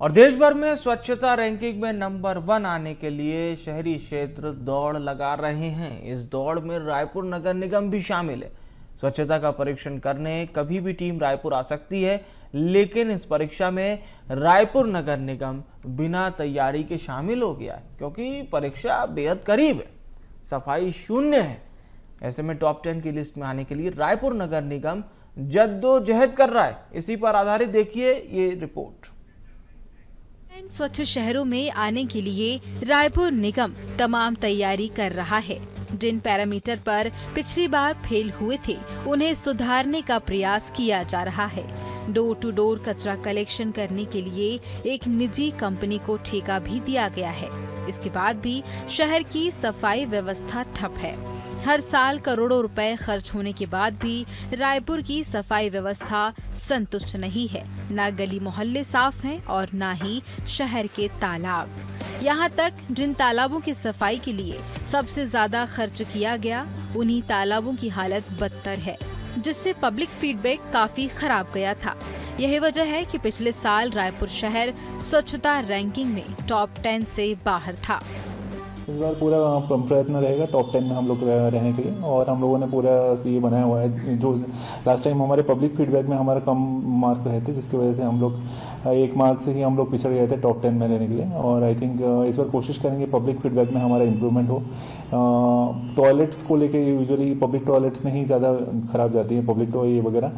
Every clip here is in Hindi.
और देश भर में स्वच्छता रैंकिंग में नंबर 1 आने के लिए शहरी क्षेत्र दौड़ लगा रहे हैं। इस दौड़ में रायपुर नगर निगम भी शामिल है। स्वच्छता का परीक्षण करने कभी भी टीम रायपुर आ सकती है, लेकिन इस परीक्षा में रायपुर नगर निगम बिना तैयारी के शामिल हो गया है, क्योंकि परीक्षा बेहद करीब है, सफाई शून्य है। ऐसे में टॉप 10 की लिस्ट में आने के लिए रायपुर नगर निगम जद्दोजहद कर रहा है। इसी पर आधारित देखिए ये रिपोर्ट। स्वच्छ शहरों में आने के लिए रायपुर निगम तमाम तैयारी कर रहा है। जिन पैरामीटर पर पिछली बार फेल हुए थे, उन्हें सुधारने का प्रयास किया जा रहा है। डोर टू डोर कचरा कलेक्शन करने के लिए एक निजी कंपनी को ठेका भी दिया गया है। इसके बाद भी शहर की सफाई व्यवस्था ठप है। हर साल करोड़ों रुपए खर्च होने के बाद भी रायपुर की सफाई व्यवस्था संतुष्ट नहीं है। न गली मोहल्ले साफ हैं और न ही शहर के तालाब। यहाँ तक जिन तालाबों की सफाई के लिए सबसे ज्यादा खर्च किया गया, उन्हीं तालाबों की हालत बदतर है, जिससे पब्लिक फीडबैक काफी खराब गया था। यही वजह है कि पिछले साल रायपुर शहर स्वच्छता रैंकिंग में टॉप 10 से बाहर था। इस बार पूरा प्रयत्न रहेगा टॉप 10 में हम लोग रहने के लिए, और हम लोगों ने पूरा ये बनाया हुआ है। जो लास्ट टाइम हमारे पब्लिक फीडबैक में हमारा कम मार्क रहे थे, जिसकी वजह से हम लोग 1 मार्क से ही हम लोग पिछड़ गए थे टॉप 10 में रहने के लिए। और आई थिंक इस बार कोशिश करेंगे पब्लिक फीडबैक में हमारा इम्प्रूवमेंट हो। टॉयलेट्स को लेकर यूजुअली पब्लिक टॉयलेट्स में ही ज़्यादा खराब जाती है पब्लिक ये वगैरह।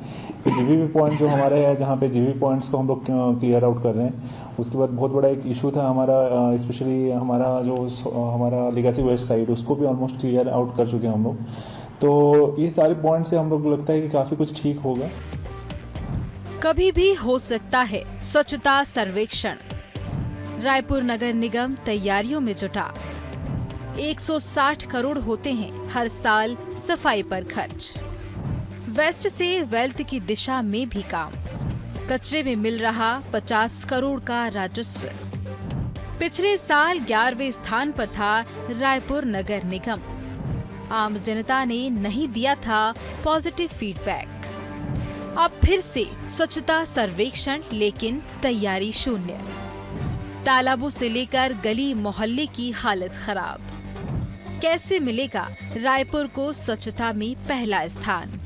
जीवीबी पॉइंट जो हमारे है, जहाँ पे जीवीबी पॉइंट्स को हम लोग क्लियर आउट कर रहे हैं। उसके बाद बहुत बड़ा एक इशू था हमारा, स्पेशली हमारा लेगेसी वेस्ट साइड, उसको भी ऑलमोस्ट क्लियर आउट कर चुके हैं हम लोग। तो ये सारे पॉइंट से हम लोग लगता है कि काफी कुछ ठीक होगा। कभी भी हो सकता है स्वच्छता सर्वेक्षण। रायपुर नगर निगम तैयारियों में जुटा। 160 करोड़ होते हैं हर साल सफाई पर खर्च। वेस्ट से वेल्थ की दिशा में भी काम। कचरे में मिल रहा 50 करोड़ का राजस्व। पिछले साल 11वें स्थान पर था रायपुर नगर निगम। आम जनता ने नहीं दिया था पॉजिटिव फीडबैक। अब फिर से स्वच्छता सर्वेक्षण, लेकिन तैयारी शून्य। तालाबों से लेकर गली मोहल्ले की हालत खराब। कैसे मिलेगा रायपुर को स्वच्छता में पहला स्थान?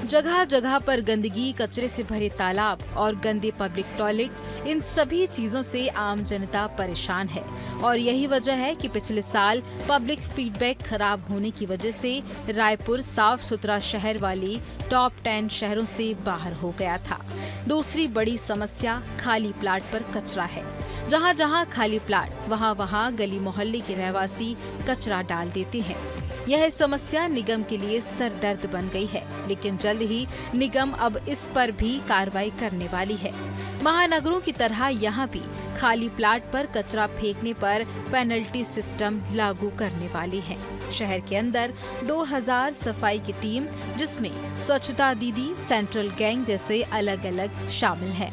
जगह जगह पर गंदगी, कचरे से भरे तालाब और गंदे पब्लिक टॉयलेट, इन सभी चीजों से आम जनता परेशान है। और यही वजह है कि पिछले साल पब्लिक फीडबैक खराब होने की वजह से रायपुर साफ सुथरा शहर वाली टॉप 10 शहरों से बाहर हो गया था। दूसरी बड़ी समस्या खाली प्लाट पर कचरा है। जहाँ जहाँ खाली प्लाट, वहाँ गली मोहल्ले के रहवासी कचरा डाल देते हैं। यह समस्या निगम के लिए सरदर्द बन गई है, लेकिन जल्द ही निगम अब इस पर भी कार्रवाई करने वाली है। महानगरों की तरह यहाँ भी खाली प्लाट पर कचरा फेंकने पर पेनल्टी सिस्टम लागू करने वाली है। शहर के अंदर 2000 सफाई की टीम, जिसमें स्वच्छता दीदी, सेंट्रल गैंग जैसे अलग अलग शामिल हैं।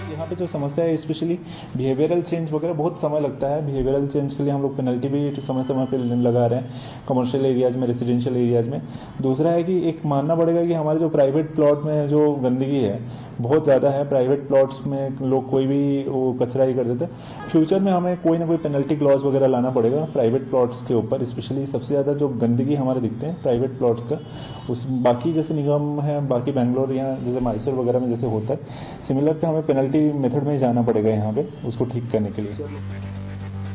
यहाँ पे जो समस्या है, स्पेशली बिहेवियरल चेंज वगैरह बहुत समय लगता है। बिहेवियरल चेंज के लिए हम लोग पेनल्टी भी समय समय पे लगा रहे हैं, कमर्शियल एरियाज में, रेजिडेंशियल एरियाज में। दूसरा है कि एक मानना पड़ेगा कि हमारे जो प्राइवेट प्लॉट में जो गंदगी है बहुत ज़्यादा है। प्राइवेट प्लॉट्स में लोग कोई भी वो कचरा ही कर देते हैं। फ्यूचर में हमें कोई ना कोई पेनल्टी क्लॉज वगैरह लाना पड़ेगा प्राइवेट प्लॉट्स के ऊपर। स्पेशली सबसे ज़्यादा जो गंदगी हमारे दिखते हैं प्राइवेट प्लॉट्स का, उस बाकी जैसे निगम है, बाकी बेंगलोर या जैसे मैसूर वगैरह में जैसे होता है, सिमिलर पे हमें पेनल्टी मेथड में जाना पड़ेगा यहाँ पे उसको ठीक करने के लिए।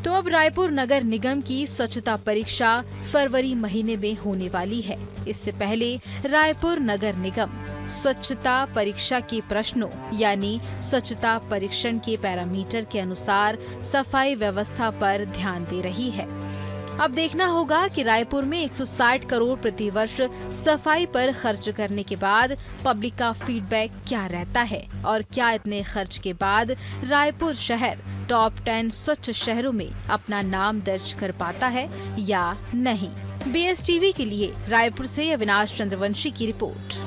तो अब रायपुर नगर निगम की स्वच्छता परीक्षा फरवरी महीने में होने वाली है। इससे पहले रायपुर नगर निगम स्वच्छता परीक्षा के प्रश्नों यानी स्वच्छता परीक्षण के पैरामीटर के अनुसार सफाई व्यवस्था पर ध्यान दे रही है। अब देखना होगा कि रायपुर में 160 करोड़ प्रति वर्ष सफाई पर खर्च करने के बाद पब्लिक का फीडबैक क्या रहता है, और क्या इतने खर्च के बाद रायपुर शहर टॉप 10 स्वच्छ शहरों में अपना नाम दर्ज कर पाता है या नहीं। BSTV के लिए रायपुर से अविनाश चंद्रवंशी की रिपोर्ट।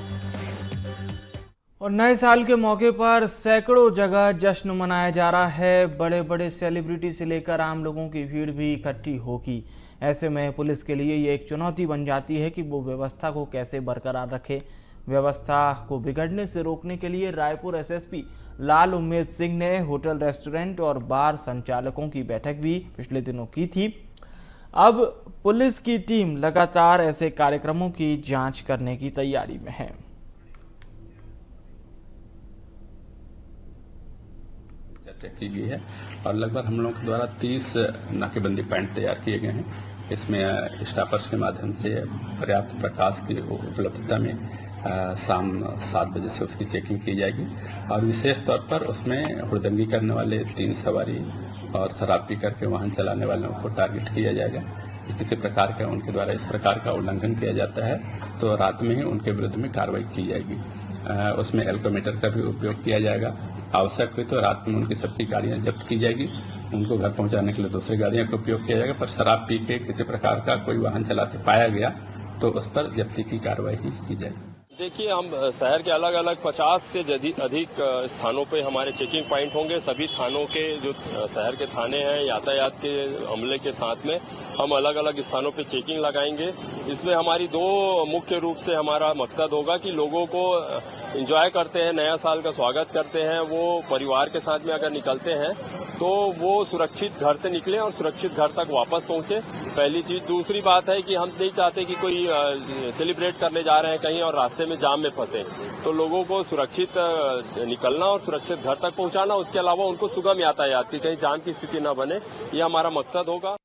और नए साल के मौके पर सैकड़ों जगह जश्न मनाया जा रहा है। बड़े बड़े सेलिब्रिटी से लेकर आम लोगों की भीड़ भी इकट्ठी होगी। ऐसे में पुलिस के लिए ये एक चुनौती बन जाती है कि वो व्यवस्था को कैसे बरकरार रखे। व्यवस्था को बिगड़ने से रोकने के लिए रायपुर SSP लाल उम्मेद सिंह ने होटल, रेस्टोरेंट और बार संचालकों की बैठक भी पिछले दिनों की थी। अब पुलिस की टीम लगातार ऐसे कार्यक्रमों की जांच करने की तैयारी में है। चर्चा की गई है और लगभग हम लोगों के द्वारा 30 नाकेबंदी पॉइंट तैयार किए गए हैं। इसमें स्टाफर्स के माध्यम से पर्याप्त प्रकाश की उपलब्धता में शाम 7 बजे से उसकी चेकिंग की जाएगी और विशेष तौर पर उसमें हुड़दंगी करने वाले 3 सवारी और शराब पी करके वाहन चलाने वालों को टारगेट किया जाएगा। किसी प्रकार का उनके द्वारा इस प्रकार का उल्लंघन किया जाता है तो रात में ही उनके विरुद्ध में कार्रवाई की जाएगी। उसमें एल्कोमीटर का भी उपयोग किया जाएगा। आवश्यक हुई तो रात में उनकी सबकी गाड़ियां जब्त की जाएगी, उनको घर पहुंचाने के लिए दूसरी गाड़ियों का उपयोग किया जाएगा। पर शराब पी के किसी प्रकार का कोई वाहन चलाते पाया गया तो उस पर जब्ती की कार्रवाई की जाएगी। देखिए, हम शहर के अलग अलग 50 से अधिक स्थानों पे हमारे चेकिंग पॉइंट होंगे। सभी थानों के जो शहर के थाने हैं, यातायात के अमले के साथ में हम अलग अलग स्थानों पे चेकिंग लगाएंगे। इसमें हमारी 2 मुख्य रूप से हमारा मकसद होगा कि लोगों को एंजॉय करते हैं, नया साल का स्वागत करते हैं, वो परिवार के साथ में अगर निकलते हैं तो वो सुरक्षित घर से निकलें और सुरक्षित घर तक वापस पहुंचे, पहली चीज। दूसरी बात है कि हम नहीं चाहते कि कोई सेलिब्रेट करने जा रहे हैं कहीं और रास्ते में जाम में फंसे, तो लोगों को सुरक्षित निकलना और सुरक्षित घर तक पहुंचाना, उसके अलावा उनको सुगम यातायात की कहीं जाम की स्थिति न बने, ये हमारा मकसद होगा।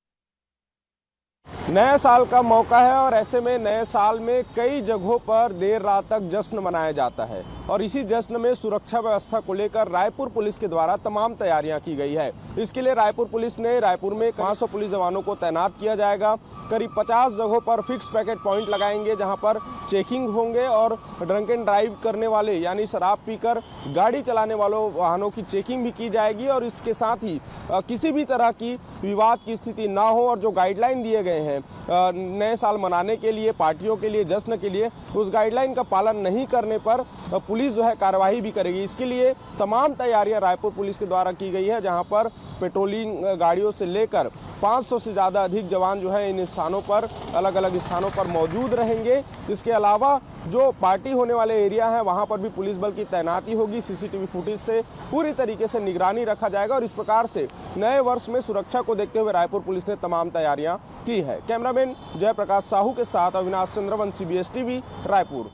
नए साल का मौका है और ऐसे में नए साल में कई जगहों पर देर रात तक जश्न मनाया जाता है और इसी जश्न में सुरक्षा व्यवस्था को लेकर रायपुर पुलिस के द्वारा तमाम तैयारियां की गई है। इसके लिए रायपुर पुलिस ने रायपुर में 500 पुलिस जवानों को तैनात किया जाएगा। करीब 50 जगहों पर फिक्स पैकेट पॉइंट लगाएंगे जहां पर चेकिंग होंगे और ड्रंक एंड ड्राइव करने वाले यानी शराब पीकर गाड़ी चलाने वालों वाहनों की चेकिंग भी की जाएगी और इसके साथ ही किसी भी तरह की विवाद की स्थिति ना हो और जो गाइडलाइन दिए गए हैं नए साल मनाने के लिए, पार्टियों के लिए, जश्न के लिए, उस गाइडलाइन का पालन नहीं करने पर पुलिस जो है कार्रवाई भी करेगी। इसके लिए तमाम तैयारियां रायपुर पुलिस के द्वारा की गई है जहां पर पेट्रोलिंग गाड़ियों से लेकर 500 से ज़्यादा अधिक जवान जो है इन स्थानों पर, अलग अलग स्थानों पर मौजूद रहेंगे। इसके अलावा जो पार्टी होने वाले एरिया है वहां पर भी पुलिस बल की तैनाती होगी। सीसीटीवी फुटेज से पूरी तरीके से निगरानी रखा जाएगा और इस प्रकार से नए वर्ष में सुरक्षा को देखते हुए रायपुर पुलिस ने तमाम तैयारियां की है। कैमरामैन जयप्रकाश साहू के साथ अविनाश चंद्रवंशी, CBS-TV, रायपुर।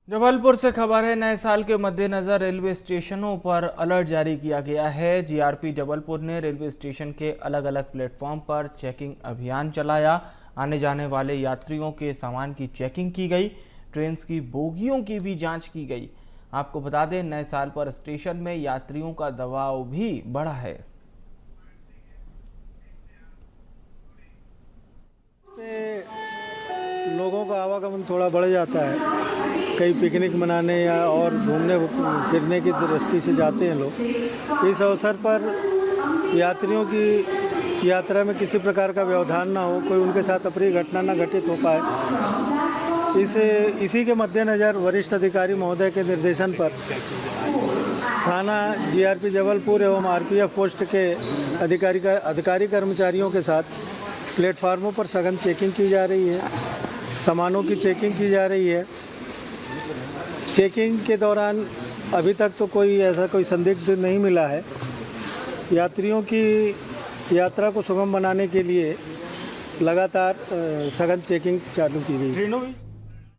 जबलपुर से खबर है, नए साल के मद्देनजर रेलवे स्टेशनों पर अलर्ट जारी किया गया है। GRP जबलपुर ने रेलवे स्टेशन के अलग अलग प्लेटफॉर्म पर चेकिंग अभियान चलाया। आने जाने वाले यात्रियों के सामान की चेकिंग की गई, ट्रेन की बोगियों की भी जांच की गई। आपको बता दें, नए साल पर स्टेशन में यात्रियों का दबाव भी बढ़ा है। लोगों का आवागमन थोड़ा बढ़ जाता है, कई पिकनिक मनाने या और घूमने फिरने की दृष्टि से जाते हैं लोग। इस अवसर पर यात्रियों की यात्रा में किसी प्रकार का व्यवधान ना हो, कोई उनके साथ अप्रिय घटना ना घटित हो पाए, इसी के मद्देनज़र वरिष्ठ अधिकारी महोदय के निर्देशन पर थाना GRP जबलपुर एवं RPF पोस्ट के अधिकारी कर्मचारियों के साथ प्लेटफार्मों पर सघन चेकिंग की जा रही है, सामानों की चेकिंग की जा रही है। चेकिंग के दौरान अभी तक तो कोई संदिग्ध नहीं मिला है। यात्रियों की यात्रा को सुगम बनाने के लिए लगातार सघन चेकिंग चालू की गई।